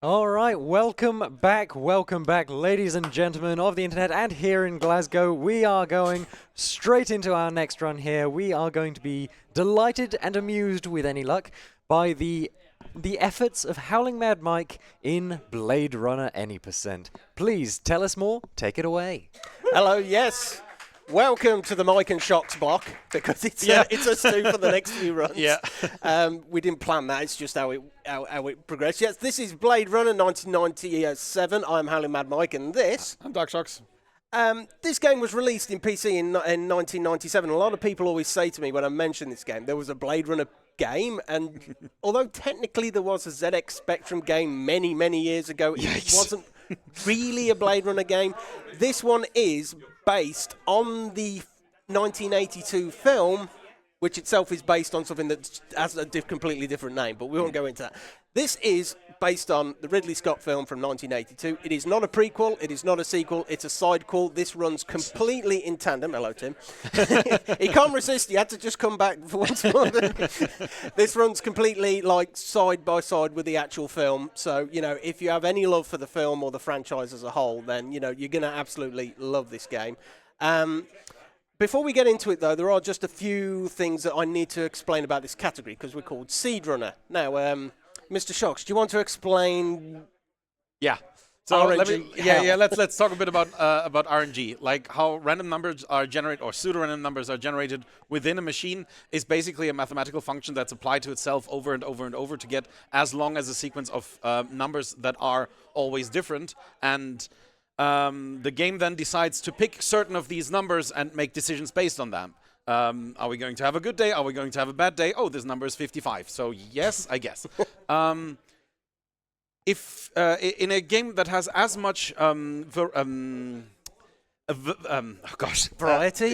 All right, welcome back, ladies and gentlemen of the internet and here in Glasgow. We are going straight into our next run here. We are going to be delighted and amused, with any luck, by the efforts of Howling Mad Mike in Blade Runner Any %. Please tell us more. Take it away. Hello, yes. Welcome to the Mike and Shocks block, because it's us two for the next few runs. Yeah. We didn't plan that, it's just how it progressed. Yes, this is Blade Runner 1997. I'm Howling Mad Mike, and this... I'm Darkshoxx. This game was released in PC in 1997. A lot of people always say to me when I mention this game, there was a Blade Runner game, and although technically there was a ZX Spectrum game many, many years ago, it wasn't really a Blade Runner game. This one is based on the 1982 film, which itself is based on something that has a completely different name, but we won't go into that. This is based on the Ridley Scott film from 1982. It is not a prequel, it is not a sequel, it's a sidequel. This runs completely in tandem. Hello, Tim. He can't resist, he had to just come back for once more. This runs completely like side by side with the actual film. So, you know, if you have any love for the film or the franchise as a whole, then, you know, you're going to absolutely love this game. Before we get into it, though, there are just a few things that I need to explain about this category, because we're called SeedRunner. Now, Mr. Shocks, do you want to explain? Yeah. So RNG, let's talk a bit about RNG, like how random numbers are generated, or pseudo-random numbers are generated within a machine is basically a mathematical function that's applied to itself over and over and over to get as long as a sequence of numbers that are always different. And the game then decides to pick certain of these numbers and make decisions based on them. Are we going to have a good day? Are we going to have a bad day? Oh, this number is 55. So yes, I guess. If in a game that has as much variety?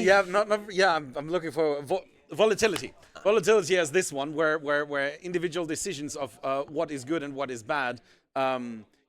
I'm looking for volatility. Volatility as this one, where individual decisions of what is good and what is bad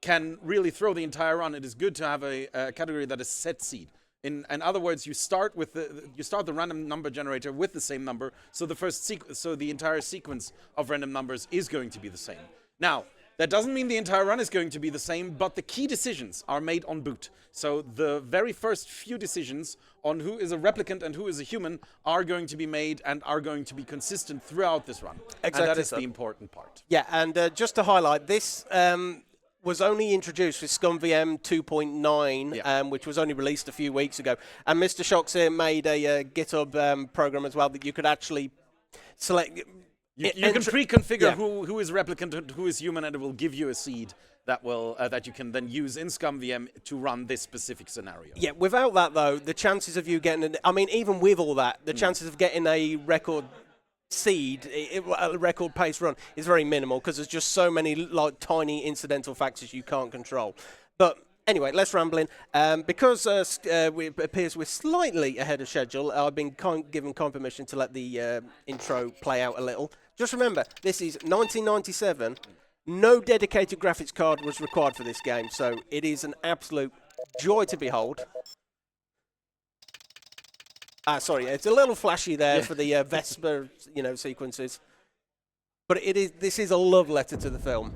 can really throw the entire run. It is good to have a category that is set seed. In other words, you start the random number generator with the same number, so the entire sequence of random numbers is going to be the same. Now, that doesn't mean the entire run is going to be the same, but the key decisions are made on boot. So the very first few decisions on who is a replicant and who is a human are going to be made and are going to be consistent throughout this run. Exactly. And that is the important part. Yeah, and just to highlight, this was only introduced with ScumVM 2.9, which was only released a few weeks ago. And Mr. Shocks here made a GitHub program as well that you could actually select. You can pre-configure who is replicant and who is human, and it will give you a seed that will that you can then use in ScumVM to run this specific scenario. Yeah, without that, though, the chances of you getting... even with all that, the chances of getting a record seed, a record pace run, is very minimal, because there's just so many like tiny incidental factors you can't control. But anyway, less rambling. Because it appears we're slightly ahead of schedule, I've been given kind permission to let the intro play out a little. Just remember, this is 1997. No dedicated graphics card was required for this game, so it is an absolute joy to behold. Sorry, it's a little flashy there for the Vesper, sequences. But this is a love letter to the film.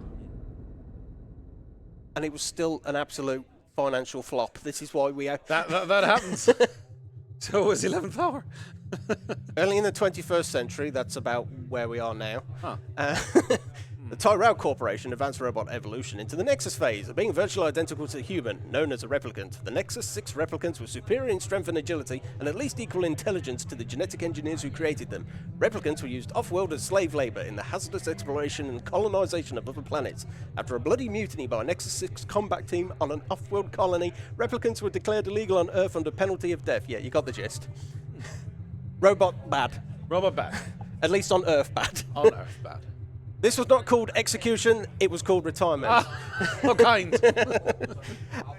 And it was still an absolute financial flop. This is why we... That happens. So it was 11th hour. Early in the 21st century, that's about where we are now. Huh. The Tyrell Corporation advanced robot evolution into the Nexus phase of being virtually identical to human, known as a replicant. The Nexus 6 replicants were superior in strength and agility, and at least equal intelligence to the genetic engineers who created them. Replicants were used off-world as slave labor in the hazardous exploration and colonization of other planets. After a bloody mutiny by a Nexus 6 combat team on an off-world colony, replicants were declared illegal on Earth under penalty of death. Yeah, you got the gist. Robot bad. Robot bad. At least on Earth bad. On Earth bad. This was not called execution, it was called retirement. What kind?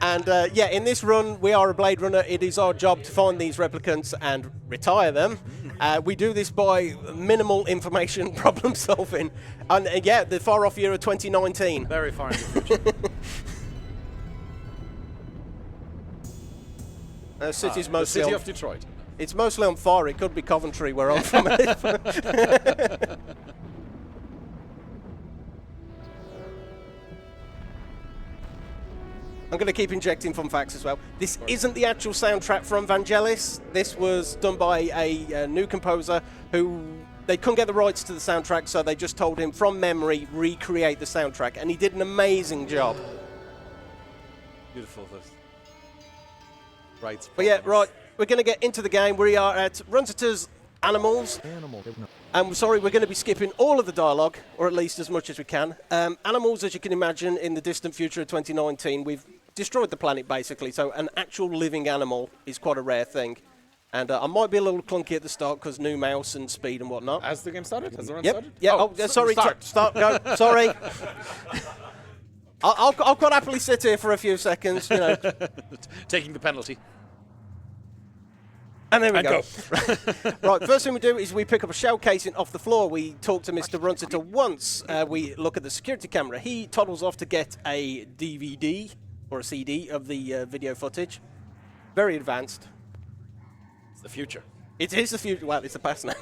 And in this run, we are a Blade Runner. It is our job to find these replicants and retire them. We do this by minimal information problem solving. And the far off year of 2019. Very far in the future. City's mostly the city of Detroit. It's mostly on fire. It could be Coventry, where I'm from. I'm going to keep injecting fun facts as well. This isn't the actual soundtrack from Vangelis. This was done by a new composer who they couldn't get the rights to the soundtrack, so they just told him from memory recreate the soundtrack, and he did an amazing job. Beautiful. Right. But yeah, right. We're going to get into the game. We are at Runsiter's Animals. And sorry, we're going to be skipping all of the dialogue, or at least as much as we can. Animals, as you can imagine, in the distant future of 2019, we've destroyed the planet, basically. So an actual living animal is quite a rare thing. And I might be a little clunky at the start because new mouse and speed and whatnot. Has the game started? Has the run Yep. started? Yeah. Oh, Sorry. Start. Go. Sorry. I'll quite happily sit here for a few seconds, you know. Taking the penalty. And there we And go. Right, first thing we do is we pick up a shell casing off the floor. We talk to Mr. Runsiter once. We look at the security camera. He toddles off to get a DVD or a CD of the video footage. Very advanced. It's the future. It is the future. Well, it's the past now.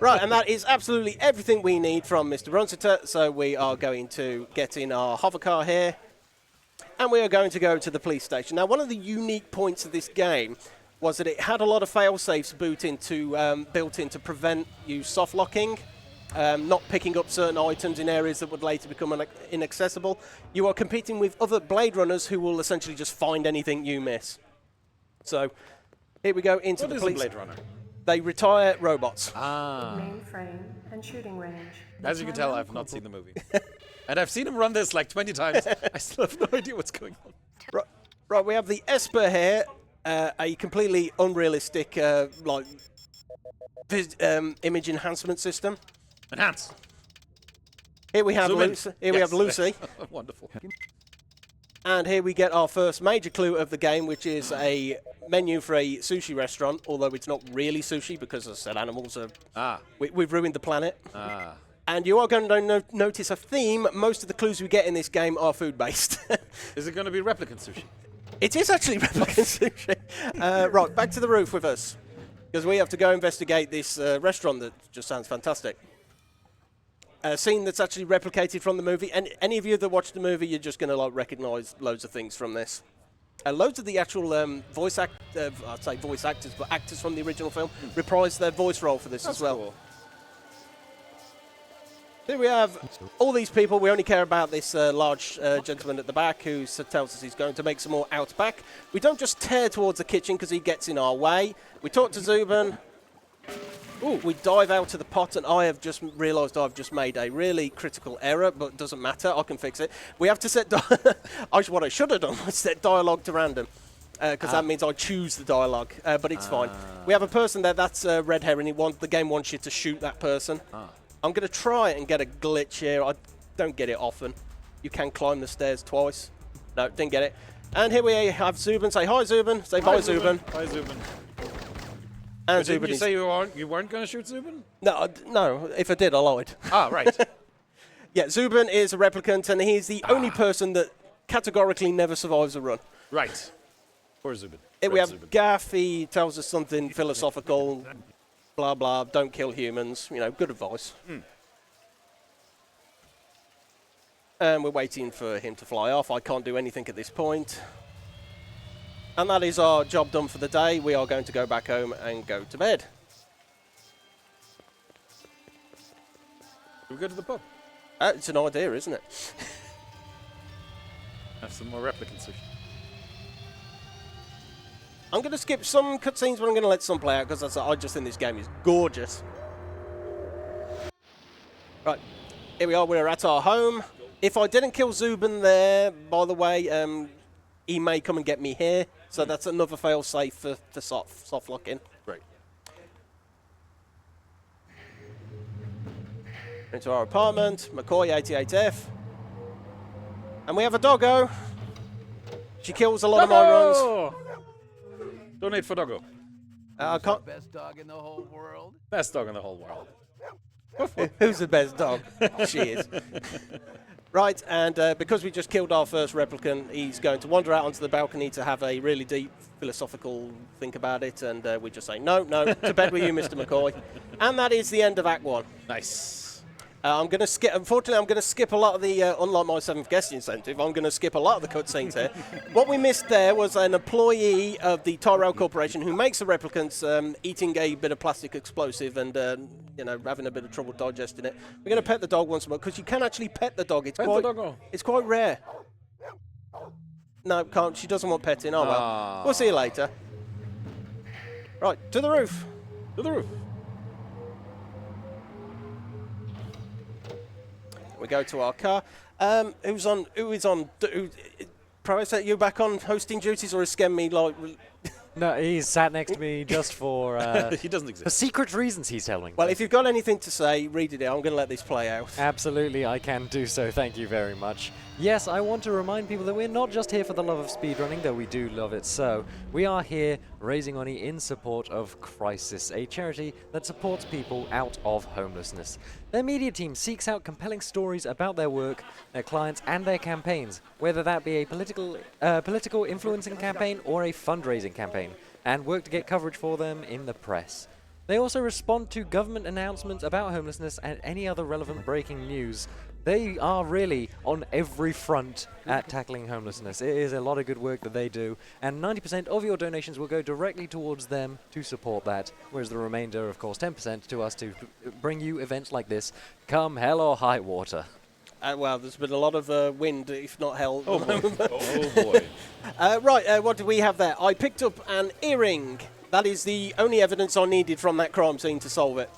Right, and that is absolutely everything we need from Mr. Runsiter. So we are going to get in our hover car here. And we are going to go to the police station. Now, one of the unique points of this game was that it had a lot of fail-safes built in to prevent you soft-locking, not picking up certain items in areas that would later become inaccessible. You are competing with other Blade Runners who will essentially just find anything you miss. So, here we go into the police. What is a Blade Runner? They retire robots. Mainframe and shooting range. As you can tell, I've not seen the movie. And I've seen him run this like 20 times. I still have no idea what's going on. Right, we have the Esper here. A completely unrealistic image enhancement system. Enhance. Here we have Zoom in. Lucy. Here we have Lucy. Wonderful. And here we get our first major clue of the game, which is a menu for a sushi restaurant, although it's not really sushi because, as I said, animals are... We've ruined the planet. And you are going to notice a theme. Most of the clues we get in this game are food-based. Is it going to be replicant sushi? It is actually replicant sushi. Right, back to the roof with us, because we have to go investigate this restaurant that just sounds fantastic. A scene that's actually replicated from the movie, and any of you that watch the movie, you're just going to recognise loads of things from this. Loads of the actual voice actors, but actors from the original film reprise their voice role for this as well. Cool. Here we have all these people. We only care about this large gentleman at the back who tells us he's going to make some more out back. We don't just tear towards the kitchen because he gets in our way. We talk to Zubin. Ooh, we dive out to the pot, and I have just realised I've just made a really critical error, but it doesn't matter. I can fix it. We have to set... what I should have done was set dialogue to random, because that means I choose the dialogue, but it's fine. We have a person there. That's red herring. The game wants you to shoot that person. I'm going to try and get a glitch here. I don't get it often. You can climb the stairs twice. No, didn't get it. And here we have Zubin. Say hi, Zubin. Say bye, Zubin. Hi, Zubin. And Didn't you is... say you weren't going to shoot Zubin? No, no. If I did, I lied. Ah, right. Yeah, Zubin is a replicant, and he's the only person that categorically never survives a run. Right. Poor Zubin. Here we have Zubin. Gaff. He tells us something philosophical. Blah, blah, don't kill humans. You know, good advice. And we're waiting for him to fly off. I can't do anything at this point. And that is our job done for the day. We are going to go back home and go to bed. Should we go to the pub? It's an idea, isn't it? Have some more replicant sushi. I'm going to skip some cutscenes, but I'm going to let some play out because I just think this game is gorgeous. Right, here we are. We're at our home. If I didn't kill Zubin there, by the way, he may come and get me here. So that's another fail-safe for soft locking. Right. Into our apartment, McCoy 88F. And we have a doggo. She kills a lot of my runs. Donate for Doggo. I can't... Best dog in the whole world. Best dog in the whole world. Who's the best dog? She is. Right, and because we just killed our first replicant, he's going to wander out onto the balcony to have a really deep philosophical think about it, and we just say, no, to bed with you, Mr. McCoy. And that is the end of Act 1. Nice. I'm going to skip. Unfortunately, I'm going to skip a lot of the. Unlike my 7th guest incentive, I'm going to skip a lot of the cutscenes here. What we missed there was an employee of the Tyrell Corporation who makes the replicants eating a bit of plastic explosive and having a bit of trouble digesting it. We're going to pet the dog once more because you can actually pet the dog. It's quite rare. No, can't. She doesn't want petting. Oh well. We'll see you later. Right, to the roof. To the roof. We go to our car. Price, are you back on hosting duties, or is Skem me like? No, he's sat next to me just for He doesn't for exist. secret reasons. He's telling. Well, me. if you've got anything to say, read it out. I'm going to let this play out. Absolutely, I can do so. Thank you very much. Yes, I want to remind people that we're not just here for the love of speedrunning, though we do love it so. We are here raising money in support of Crisis, a charity that supports people out of homelessness. Their media team seeks out compelling stories about their work, their clients, and their campaigns, whether that be a political influencing campaign or a fundraising campaign, and work to get coverage for them in the press. They also respond to government announcements about homelessness and any other relevant breaking news. They are really on every front at tackling homelessness. It is a lot of good work that they do, and 90% of your donations will go directly towards them to support that, whereas the remainder, of course, 10% to us to bring you events like this, come hell or high water. Well, there's been a lot of wind, if not hell. Oh boy. Right, what do we have there? I picked up an earring. That is the only evidence I needed from that crime scene to solve it.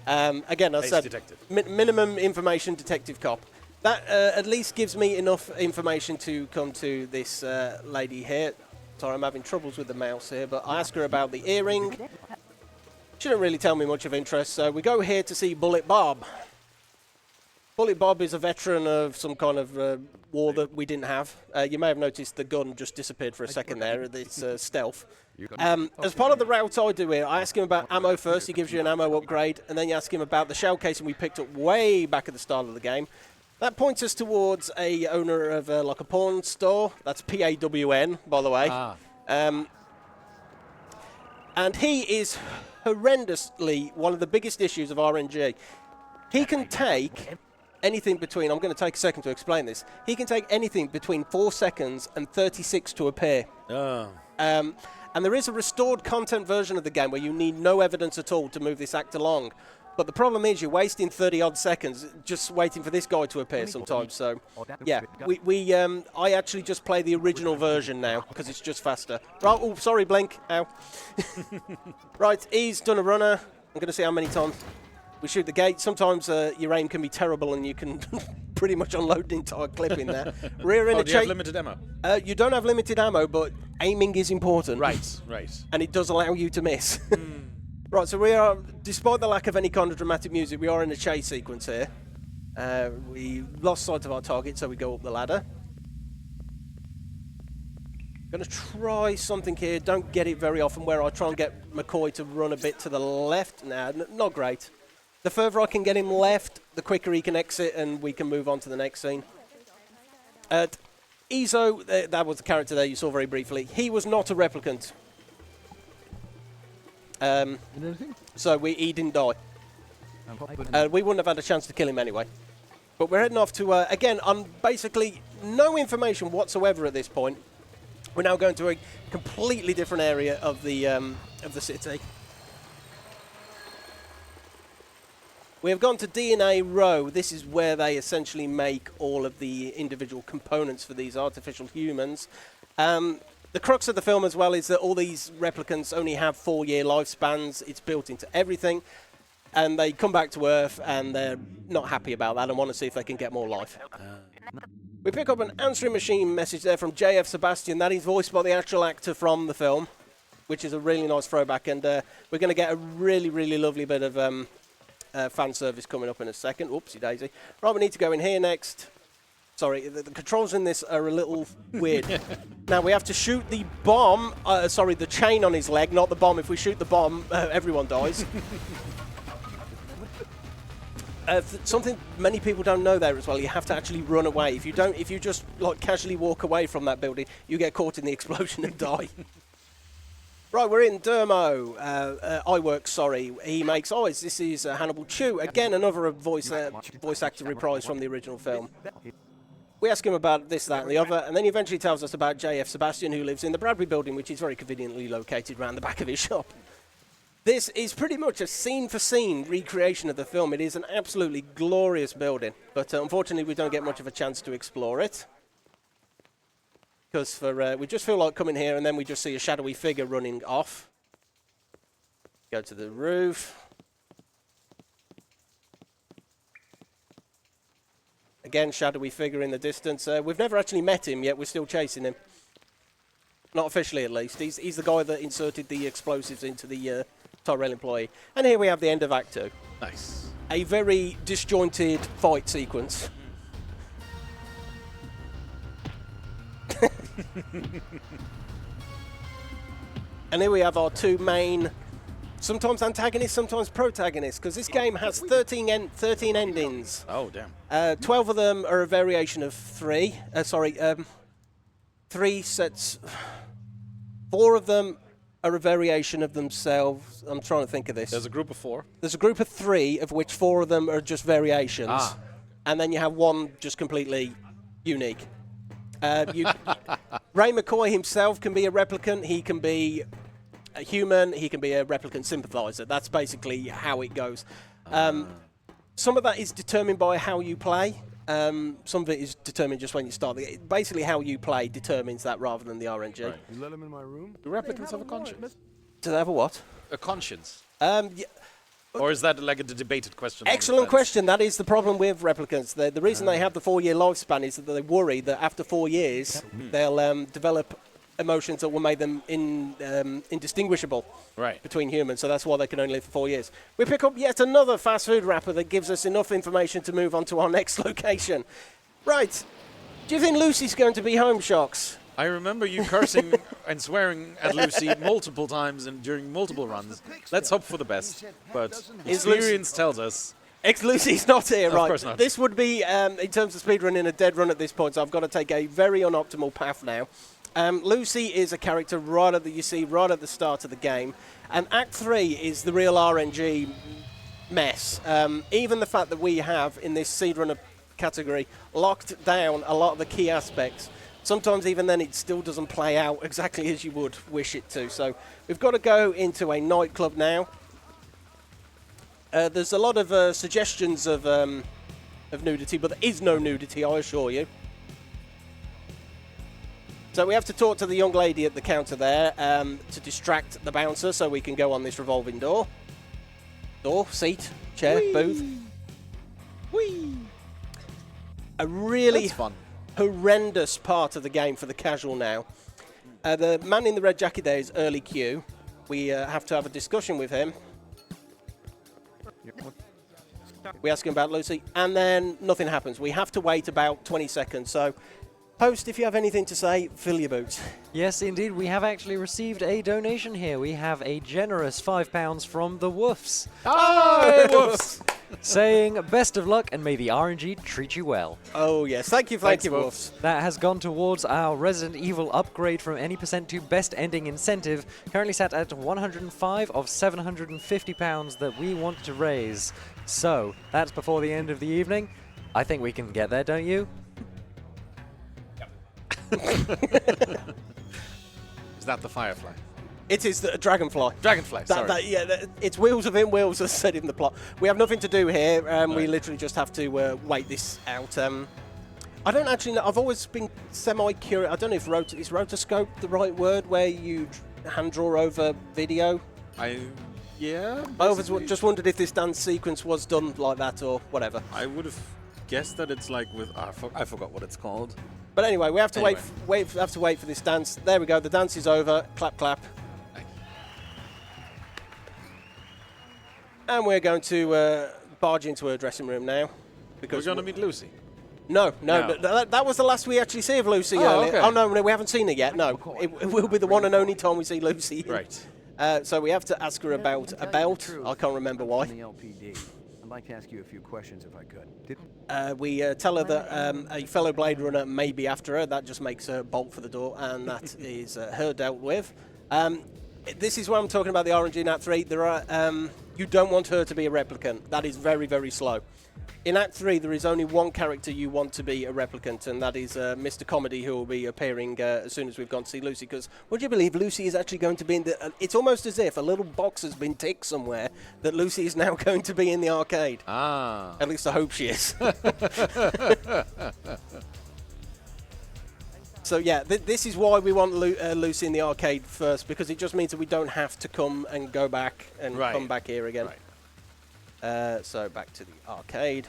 Again, as I said, minimum information detective cop. That at least gives me enough information to come to this lady here. Sorry, I'm having troubles with the mouse here, but I ask her about the earring. She didn't really tell me much of interest, so we go here to see Bullet Bob. Bullet Bob is a veteran of some kind of war that we didn't have. You may have noticed the gun just disappeared for a second there. It's stealth. As part of the route I do here, I ask him about ammo first. He gives you an ammo upgrade, and then you ask him about the shell casing we picked up way back at the start of the game. That points us towards a owner of like a pawn store. That's PAWN, by the way. And he is horrendously one of the biggest issues of RNG. He can take anything between, I'm going to take a second to explain this, he can take anything between 4 seconds and 36 to appear. And there is a restored content version of the game where you need no evidence at all to move this act along. But the problem is you're wasting 30-odd seconds just waiting for this guy to appear sometimes. So, yeah, I actually just play the original version now because it's just faster. Right, oh, sorry, Blink. Ow. Right, he's done a runner. I'm going to see how many times we shoot the gate. Sometimes your aim can be terrible and you can pretty much unload the entire clip in there. Rear in a do you have limited ammo? You don't have limited ammo, but aiming is important. Right. And it does allow you to miss. Right, so we are, despite the lack of any kind of dramatic music, we are in a chase sequence here. We lost sight of our target, so we go up the ladder. Going to try something here. Don't get it very often, where I try and get McCoy to run a bit to the left. Nah, not great. The further I can get him left, the quicker he can exit, and we can move on to the next scene. Izo, that was the character there you saw very briefly. He was not a replicant. So he didn't die. We wouldn't have had a chance to kill him anyway. But we're heading off to, again, on basically no information whatsoever at this point. We're now going to a completely different area of the city. We have gone to DNA Row. This is where they essentially make all of the individual components for these artificial humans. The crux of the film as well is that all these replicants only have 4-year lifespans. It's built into everything. And they come back to Earth and they're not happy about that and want to see if they can get more life. We pick up an answering machine message there from JF Sebastian. That is voiced by the actual actor from the film, which is a really nice throwback. And we're going to get a really, really lovely bit of fan service coming up in a second. Oopsie daisy. Right, we need to go in here next. Sorry, the controls in this are a little weird. Now we have to shoot the bomb, the chain on his leg, not the bomb. If we shoot the bomb, everyone dies. Something many people don't know there as well, you have to actually run away. If you just like casually walk away from that building, you get caught in the explosion and die. Right, we're in Dermo. iWorks, sorry. He makes eyes. This is Hannibal Chew. Again, another voice actor reprise from the original film. We ask him about this, that, and the other, and then he eventually tells us about J.F. Sebastian, who lives in the Bradbury building, which is very conveniently located around the back of his shop. This is pretty much a scene-for-scene recreation of the film. It is an absolutely glorious building, but unfortunately we don't get much of a chance to explore it. Because we just feel like coming here and then we just see a shadowy figure running off. Go to the roof. Again, shadowy figure in the distance. We've never actually met him yet. We're still chasing him. Not officially, at least. He's the guy that inserted the explosives into the Tyrell employee. And here we have the end of Act 2. Nice. A very disjointed fight sequence. And here we have our two main, sometimes antagonists, sometimes protagonists, because this game has 13 endings. Oh, damn. 12 of them are a variation of three. Three sets. 4 of them are a variation of themselves. I'm trying to think of this. There's a group of 4. There's a group of 3, of which 4 of them are just variations. Ah. And then you have one just completely unique. Ray McCoy himself can be a replicant. He can be a human. He can be a replicant sympathizer. That's basically how it goes. Some of that is determined by how you play. Some of it is determined just when you start. Basically, how you play determines that rather than the RNG. Right. You let him in my room? Do replicants have a conscience? Do they have a what? A conscience? Yeah, Or is that like a debated question? on the excellent fence? question. That is the problem with replicants. The reason they have the 4-year lifespan is that they worry that after 4 years, they'll develop emotions that will make them indistinguishable Right. between humans. So that's why they can only live for 4 years. We pick up yet another fast food wrapper that gives us enough information to move on to our next location. Right. Do you think Lucy's going to be home, Shocks? I remember you cursing and swearing at Lucy multiple times and during multiple runs. Let's hope for the best. But Is Lucy- experience tells us. Lucy's not here, right? Of course not. This would be, in terms of speedrunning, a dead run at this point, so I've got to take a very unoptimal path now. Lucy is a character you see right at the start of the game, and Act 3 is the real RNG mess. Even the fact that we have, in this SeedRunner category, locked down a lot of the key aspects, sometimes even then it still doesn't play out exactly as you would wish it to. So we've got to go into a nightclub now. There's a lot of suggestions of nudity, but there is no nudity, I assure you. So we have to talk to the young lady at the counter there to distract the bouncer so we can go on this revolving door. Door, seat, chair, Whee! booth. Whee! A really That's fun. horrendous part of the game for the casual now. The man in the red jacket there is Early Q. We have to have a discussion with him. We ask him about Lucy, and then nothing happens. We have to wait about 20 seconds. So, host, if you have anything to say, fill your boots. Yes, indeed, we have actually received a donation here. We have a generous £5 from the Woofs, Oh, whoops. saying, best of luck and may the RNG treat you well. Oh, yes. Thank you, Thanks, Wolves. That has gone towards our Resident Evil upgrade from any percent to best ending incentive, currently sat at 105 of £750 that we want to raise. So, that's before the end of the evening. I think we can get there, don't you? Is that the Firefly? It is the Dragonfly. Dragonfly, sorry. It's wheels within wheels, as said in the plot. We have nothing to do here. We literally just have to wait this out. I don't actually know. I've always been semi-curious. I don't know if is rotoscope the right word, where you hand draw over video. Yeah. I always basically. just wondered if this dance sequence was done like that or whatever. I would have guessed that it's like with. I forgot what it's called. But anyway, we have to Anyway. wait for this dance. There we go. The dance is over. Clap, clap. And we're going to barge into her dressing room now. We're Because going to meet Lucy. No. No. That was the last we actually see of Lucy Oh, earlier. okay. Oh, no, we haven't seen her yet. No. It will be the one and only time we see Lucy. Right. So we have to ask her about a belt. I can't remember why. The LPD. I'd like to ask you a few questions if I could. We tell her that a fellow Blade Runner may be after her. That just makes her bolt for the door, and that is her dealt with. This is what I'm talking about, the RNG in Act 3. There are, you don't want her to be a replicant. That is very, very slow. In Act 3, there is only one character you want to be a replicant, and that is Mr. Comedy, who will be appearing as soon as we've gone to see Lucy. Because would you believe Lucy is actually going to be in the... it's almost as if a little box has been ticked somewhere that Lucy is now going to be in the arcade. Ah. At least I hope she is. So yeah, this is why we want Lucy in the arcade first, because it just means that we don't have to come and go back and come back here again. Right. So back to the arcade.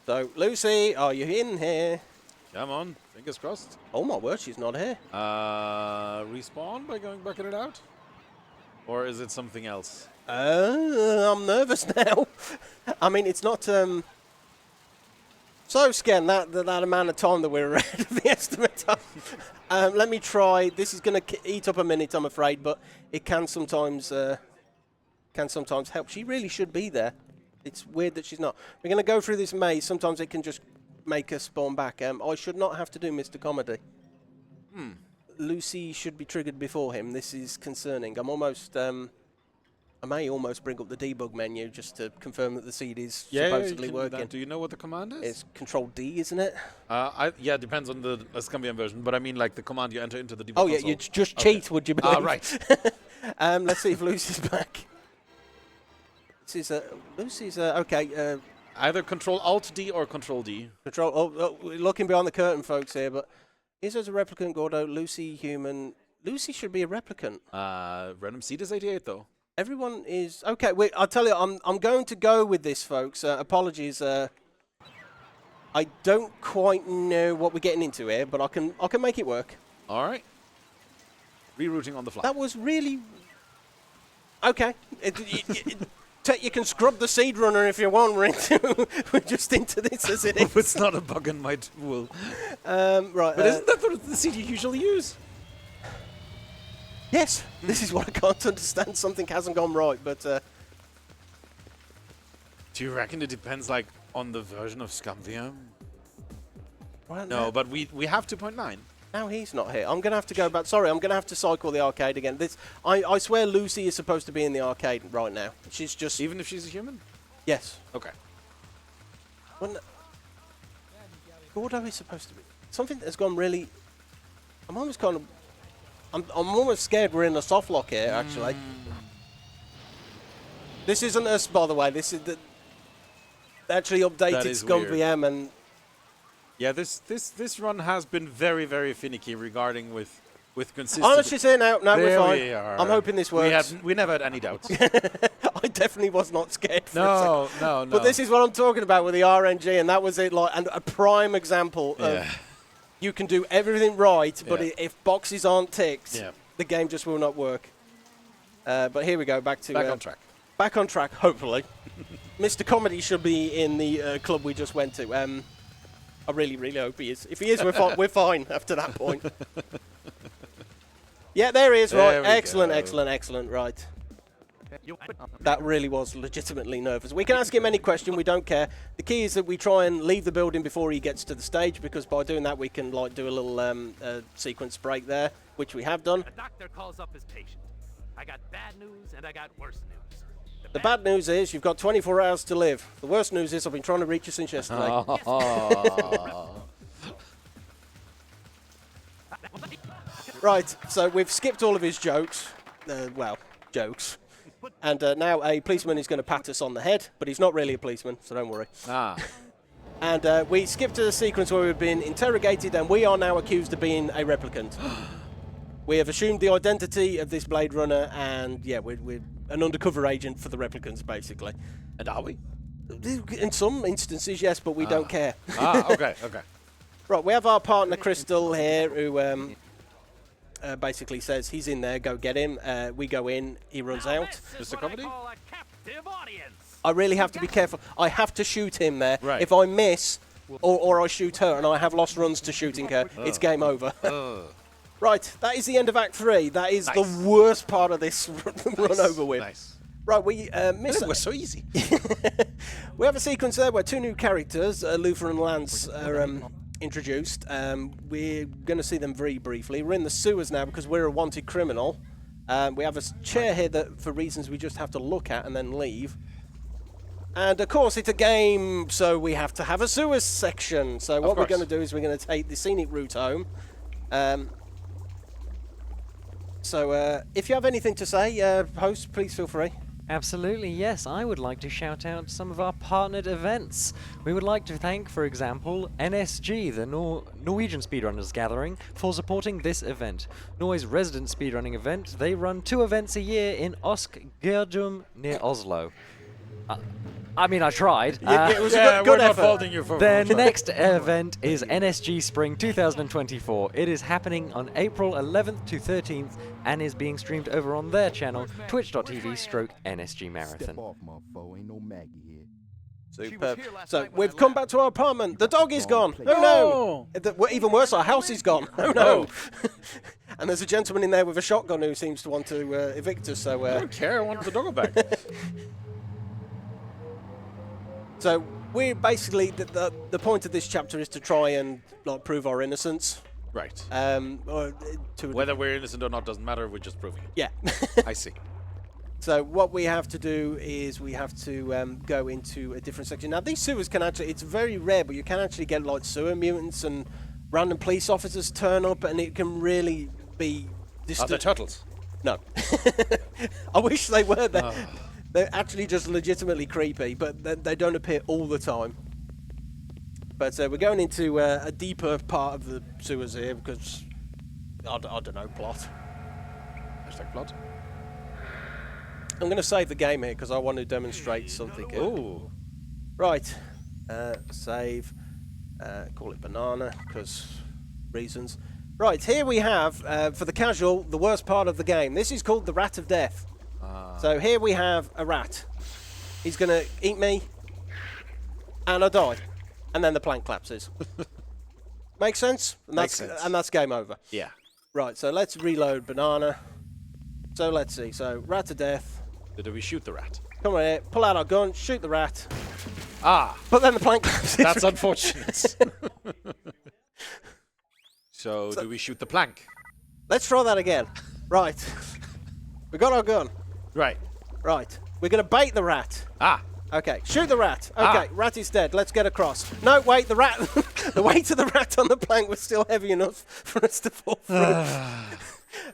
So Lucy, are you in here? Come on, fingers crossed. Oh my word, she's not here. Respawn by going back it out? Or is it something else? I'm nervous now. I mean, it's not... So, Sken, that amount of time that we're ahead of the estimate. Let me try. This is going to eat up a minute, I'm afraid, but it can sometimes help. She really should be there. It's weird that she's not. We're going to go through this maze. Sometimes it can just make her spawn back. I should not have to do Mr. Comedy. Lucy should be triggered before him. This is concerning. I'm almost... I may almost bring up the debug menu just to confirm that the seed is supposedly working. Do you know what the command is? It's Control D, isn't it? Yeah, it depends on the Scumbian version, but I mean like the command you enter into the debug Oh, yeah, console. you just cheat, would you believe? Right. Let's see if Lucy's back. Lucy's, okay. Either Control-Alt-D or Control-D. We're looking behind the curtain, folks, here, but is there a replicant, Gordo? Lucy, human. Lucy should be a replicant. Random seed is 88, though. Everyone is... Okay, wait, I'll tell you, I'm going to go with this, folks. Apologies. I don't quite know what we're getting into here, but I can make it work. All right. Rerouting on the fly. That was really... Okay. You can scrub the SeedRunner if you want. We're just into this as it is. It's not a bug in my tool. Right. But isn't that the seed you usually use? Yes, this is what I can't understand. Something hasn't gone right, but... Do you reckon it depends, like, on the version of ScumVM? Well, No, but we have 2.9. Now he's not here. I'm going to have to go back. Sorry, I'm going to have to cycle the arcade again. I swear Lucy is supposed to be in the arcade right now. She's just... Even if she's a human? Yes. Okay. Gordo is supposed to be... Something that's gone really... I'm almost kind of... I'm almost scared we're in a soft lock here, actually. This isn't us, by the way. This is the... They actually updated ScumVM and... Yeah, this run has been very, very finicky regarding with consistency. Oh, she's here now. No, we're fine. We are. I'm hoping this works. We never had any doubts. I definitely was not scared for a second. No. But this is what I'm talking about with the RNG, and that was it. Like, and a prime example of you can do everything right, but if boxes aren't ticked, the game just will not work. But here we go, back on track. Back on track, hopefully. Mr. Comedy should be in the club we just went to. I really, really hope he is. If he is, we're fine after that point. Yeah, there he is. Right, excellent. Right. That really was legitimately nervous. We can ask him any question. We don't care. The key is that we try and leave the building before he gets to the stage, because by doing that we can like do a little sequence break there, which we have done. A doctor calls up his patient. I got bad news and I got worse news. The bad news is you've got 24 hours to live. The worst news is I've been trying to reach you since yesterday. Right, so we've skipped all of his jokes. Jokes. And now a policeman is going to pat us on the head, but he's not really a policeman, so don't worry. And we skipped to the sequence where we've been interrogated, and we are now accused of being a replicant. We have assumed the identity of this Blade Runner, and yeah, we're an undercover agent for the replicants, basically. And are we? In some instances, yes, but we don't care. Okay. Right, we have our partner Crystal here, who basically says he's in there, go get him. We go in, he runs out. Mr. Comedy? I really have to be careful. I have to shoot him there. Right. If I miss, or I shoot her, and I have lost runs to shooting her, it's game over. Right, that is the end of Act 3. That is the worst part of this run over with. Nice. Right, we miss. It was so easy. We have a sequence there where 2 new characters, Luther and Lance, are introduced. We're going to see them very briefly. We're in the sewers now because we're a wanted criminal. We have a chair here that, for reasons we just have to look at and then leave. And of course, it's a game, so we have to have a sewers section. So what we're going to do is we're going to take the scenic route home. So if you have anything to say, host, please feel free. Absolutely, yes. I would like to shout out some of our partnered events. We would like to thank, for example, NSG, the Norwegian Speedrunners Gathering, for supporting this event. Norway's resident speedrunning event. They run 2 events a year in Osk-Gjerdrum near Oslo. I mean, I tried. It was a good we're not effort. faulting you for The next event is NSG Spring 2024. It is happening on April 11th to 13th and is being streamed over on their channel, twitch.tv/NSG Marathon. Off, motherfucker. Ain't no Maggie here. Superb. So we've come back to our apartment. The dog is gone. Oh no! Even worse, our house is gone. Oh no! And there's a gentleman in there with a shotgun who seems to want to evict us. So I don't care. I want the dog back. So we're basically the point of this chapter is to try and like prove our innocence. Right. Whether we're innocent or not doesn't matter. We're just proving it. Yeah. I see. So what we have to do is we have to go into a different section. Now these sewers can actually, it's very rare, but you can actually get like sewer mutants and random police officers turn up, and it can really be. Are they turtles? No. I wish they were. They're actually just legitimately creepy, but they don't appear all the time. But we're going into a deeper part of the sewers here because, I don't know, plot. Hashtag plot. I'm going to save the game here because I want to demonstrate something here. Ooh. Right. Save. Call it banana because reasons. Right, here we have, for the casual, the worst part of the game. This is called the Rat of Death. So here we have a rat. He's going to eat me, and I die. And then the plank collapses. Make sense? And Makes sense. And that's game over. Yeah. Right, so let's reload banana. So let's see. So, rat to death. Do we shoot the rat? Come on here, pull out our gun, shoot the rat. Ah, But then the plank collapses. that's unfortunate. So do we shoot the plank? Let's try that again. Right. We got our gun. Right. Right. We're going to bait the rat. Ah. Okay, shoot the rat. Okay, rat is dead. Let's get across. No, wait, the rat. The weight of the rat on the plank was still heavy enough for us to fall through.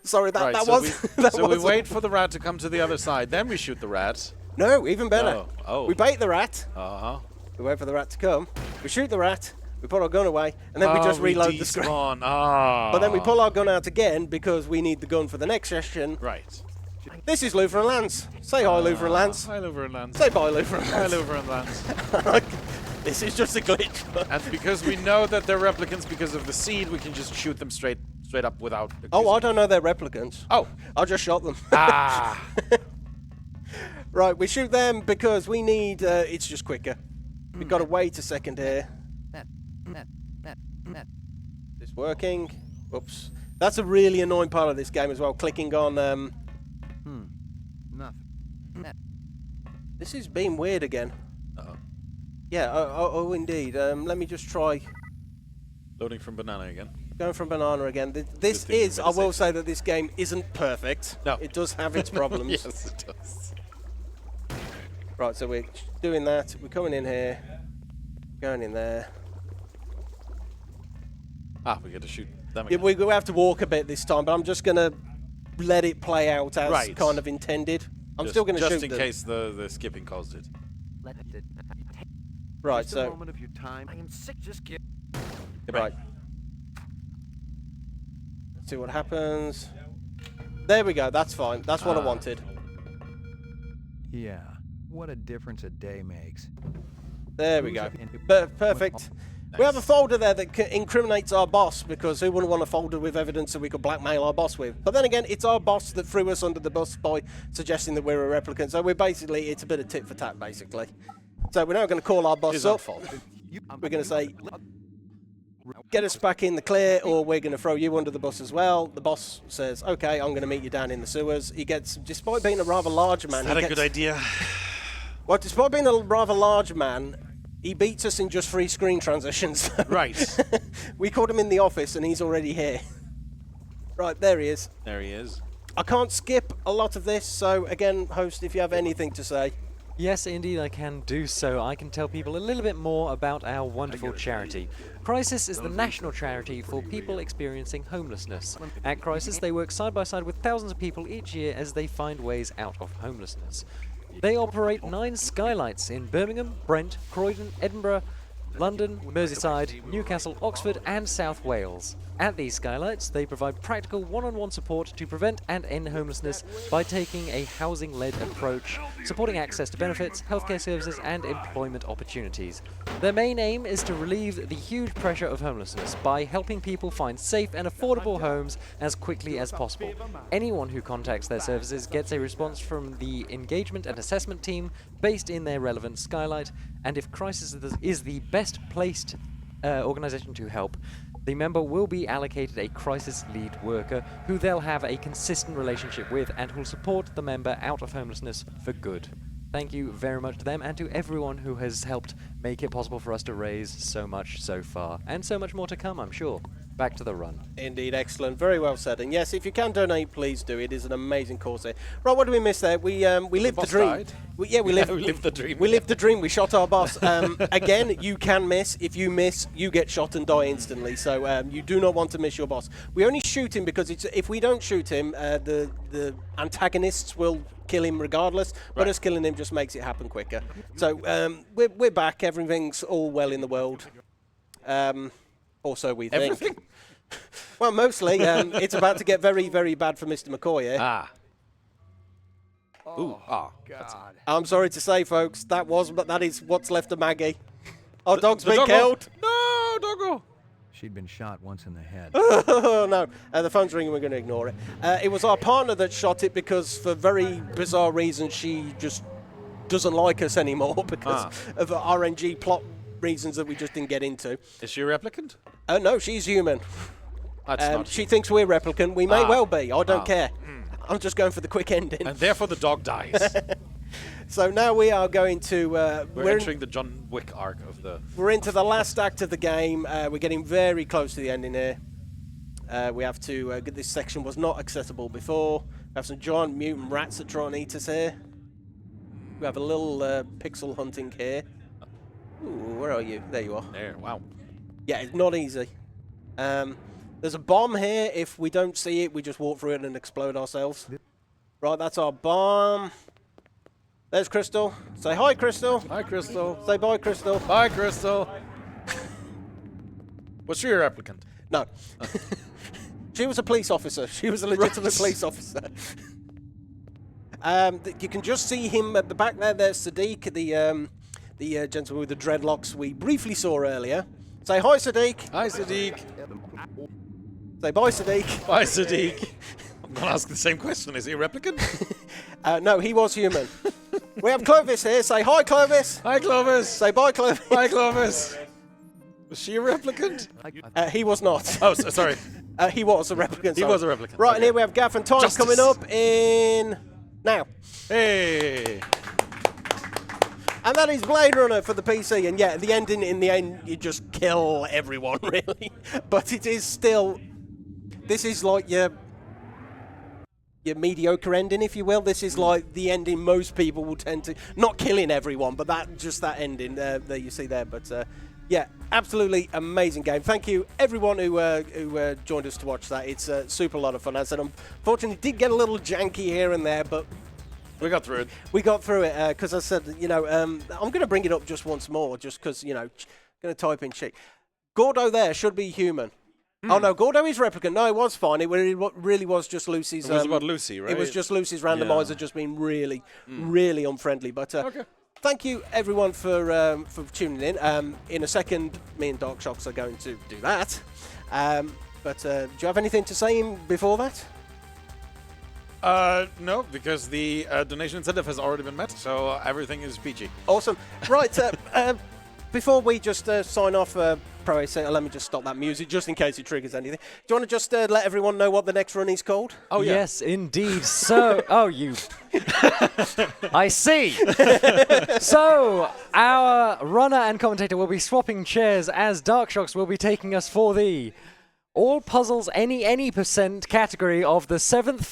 Sorry, Right, that so was. we, that so we was- wait for the rat to come to the other side, then we shoot the rat. No, even better. No. Oh. We bait the rat. Uh-huh. We wait for the rat to come. We shoot the rat. We put our gun away, and then we just reload the screen. despawn. Ah. But then we pull our gun out again because we need the gun for the next session. Right. This is Luther and Lance. Say hi, Luther and Lance. Hi, Luther and Lance. Say bye, Luther and Hi, Lance. Luther and Lance. This is just a glitch. And because we know that they're replicants because of the seed, we can just shoot them straight up without. Oh, I don't know they're replicants. Oh. I just shot them. Ah. Right, we shoot them because we need. It's just quicker. We've got to wait a second here. It's working. Oops. That's a really annoying part of this game as well. Clicking on. Nothing. This is being weird again. Uh-oh. Yeah. Oh, indeed. Let me just try Loading from banana again. going from banana again. This thing is. I will meditate. say that this game isn't perfect. No. It does have its problems. Yes, it does. Right. So we're doing that. We're coming in here. Going in there. Ah, we get to shoot them Yeah, again. we have to walk a bit this time, but I'm just going to let it play out as Right. kind of intended. I'm Just- still going to shoot just in them. case the skipping caused it. Let it. Right, Just a so moment of your time. I am sick. Just get. right. Let's see what happens. There we go. That's fine. That's what I wanted. Yeah. What a difference a day makes. There we go. Perfect. We have a folder there that incriminates our boss because who wouldn't want a folder with evidence that we could blackmail our boss with? But then again, it's our boss that threw us under the bus by suggesting that we're a replicant. So we're basically, it's a bit of tit for tat, basically. So we're now going to call our boss His own up. fault. We're going to say, get us back in the clear or we're going to throw you under the bus as well. The boss says, okay, I'm going to meet you down in the sewers. He gets, despite being a rather large man... Is that a good idea? Well, despite being a rather large man, he beats us in just 3 screen transitions. Right. We caught him in the office and he's already here. Right, there he is. There he is. I can't skip a lot of this, so again, host, if you have anything to say. Yes, indeed, I can do so. I can tell people a little bit more about our wonderful charity. Crisis is the national charity for people experiencing homelessness. At Crisis, they work side by side with thousands of people each year as they find ways out of homelessness. They operate 9 skylights in Birmingham, Brent, Croydon, Edinburgh, London, Merseyside, Newcastle, Oxford and South Wales. At these skylights, they provide practical one-on-one support to prevent and end homelessness by taking a housing-led approach, supporting access to benefits, healthcare services and employment opportunities. Their main aim is to relieve the huge pressure of homelessness by helping people find safe and affordable homes as quickly as possible. Anyone who contacts their services gets a response from the engagement and assessment team based in their relevant skylight, and if Crisis is the best placed organisation to help, the member will be allocated a crisis lead worker who they'll have a consistent relationship with and who'll support the member out of homelessness for good. Thank you very much to them and to everyone who has helped make it possible for us to raise so much so far, and so much more to come, I'm sure. Back to the run. Indeed, excellent. Very well said. And yes, if you can donate, please do. It is an amazing cause here. Right, what did we miss there? We lived the dream. Died? We lived the dream. We lived the dream. We shot our boss. Again, you can miss. If you miss, you get shot and die instantly. So you do not want to miss your boss. We only shoot him because if we don't shoot him, the antagonists will kill him regardless. But us killing him just makes it happen quicker. So we're back. Everything's all well in the world. Also, we think. Everything? Well, mostly. It's about to get very, very bad for Mr. McCoy here. Ah. Ooh. Ah. God. I'm sorry to say, folks, that is what's left of Maggie. Our dog's The been doggo. killed. No, doggo. She'd been shot once in the head. Oh, no. The phone's ringing. We're going to ignore it. It was our partner that shot it because, for very bizarre reasons, she just doesn't like us anymore because of RNG plot reasons that we just didn't get into. Is she a replicant? No, she's human. That's not She thinks we're replicant. We may well be. I don't care. Mm. I'm just going for the quick ending. And therefore the dog dies. So now we are going to... We're entering the John Wick arc of the... We're into the last act of the game. We're getting very close to the ending here. We have to... this section was not accessible before. We have some giant mutant rats that try and eat us here. We have a little pixel hunting here. Ooh, where are you? There you are. There, wow. Yeah, it's not easy. There's a bomb here. If we don't see it, we just walk through it and explode ourselves. Right, that's our bomb. There's Crystal. Say hi, Crystal. Hi, Crystal. Say bye, Crystal. Hi, Crystal. Was she a replicant? No. She was a police officer. She was a legitimate police officer. You can just see him at the back there. There's Sadiq, the gentleman with the dreadlocks we briefly saw earlier. Say hi, Sadiq. Hi, Sadiq. Say bye, Sadiq. Bye, Sadiq. I'm going to ask the same question. Is he a replicant? No, he was human. We have Clovis here. Say hi, Clovis. Hi, Clovis. Say bye, Clovis. Hi, Clovis. Was she a replicant? He was not. Oh, sorry. He was a replicant. He was a replicant. Right, Okay. and here we have Gaff and Time Justice. coming up in now. Hey. And that is Blade Runner for the PC. And yeah, the ending, in the end, you just kill everyone, really. But it is still... This is like your mediocre ending, if you will. This is like the ending most people will tend to... Not killing everyone, but that ending there you see there. But yeah, absolutely amazing game. Thank you, everyone who joined us to watch that. It's a super lot of fun. As I said, unfortunately, it did get a little janky here and there, but... We got through it. We got through it because I said, I'm going to bring it up just once more, just because, going to type in chick. Gordo there should be human. Oh, no, Gordo is replicant. No, it was fine. It really was just Lucy's... It was about Lucy, right? It was just Lucy's randomizer just being really, really unfriendly. But thank you, everyone, for tuning in. In a second, me and Darkshoxx are going to do that. But do you have anything to say before that? No, because the donation incentive has already been met, so everything is peachy. Awesome. Right, before we just sign off, Pro AC. Let me just stop that music just in case it triggers anything. Do you want to just let everyone know what the next run is called? Oh, yeah. Yes, indeed. So, oh, you. I see. So, our runner and commentator will be swapping chairs as Darkshoxx will be taking us for the all puzzles any percent category of the 7th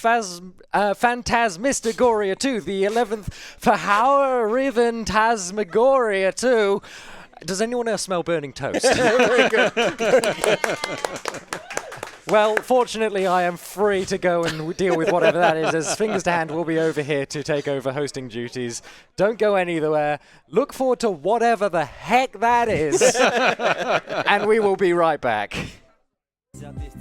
Phantasmagoria 2, the 11th Phantasmagoria 2. Does anyone else smell burning toast? Very good. Well, fortunately, I am free to go and deal with whatever that is, as Fingers to Hand will be over here to take over hosting duties. Don't go anywhere. Look forward to whatever the heck that is. And we will be right back. Out this